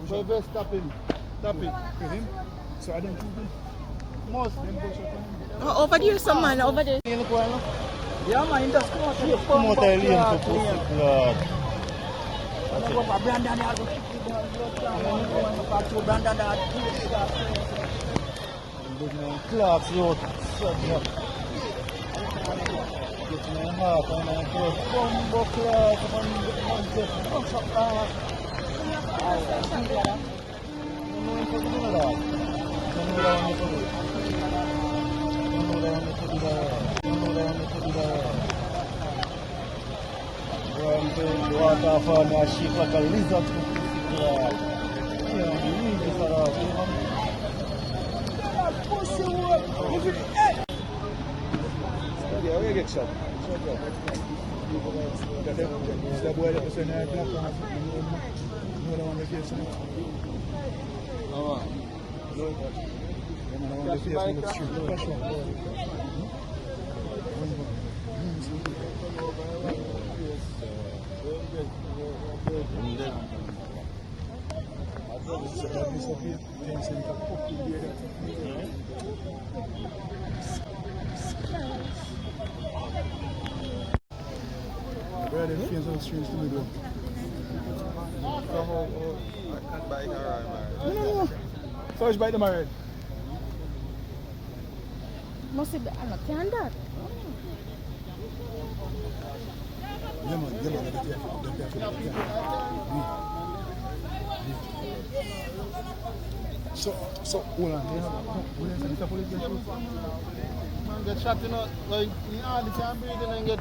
Where best stop him? Stop it. To him. So I don't shoot him. Most. Them push up on him. Oh, over there, some man, over there. Yeah, man, just come out. Come out of lane to push the clock. Clocks out. Get my heart and I cross. Bumbo clock. The waterfall now shake like a lizard. Yeah, believe this at all. Yeah, where you get shot? The boy that was in there, black one. No, the one that gets him. Oh, The one that gets him. Let's shoot. Push one. Where are the fans on the streets to me though? I can't buy it around, man. No. First bite them already. Must be, I'm not can that. Yeah man, be careful. So, hold on. Man get shot, you know, like, you can't breathe and then get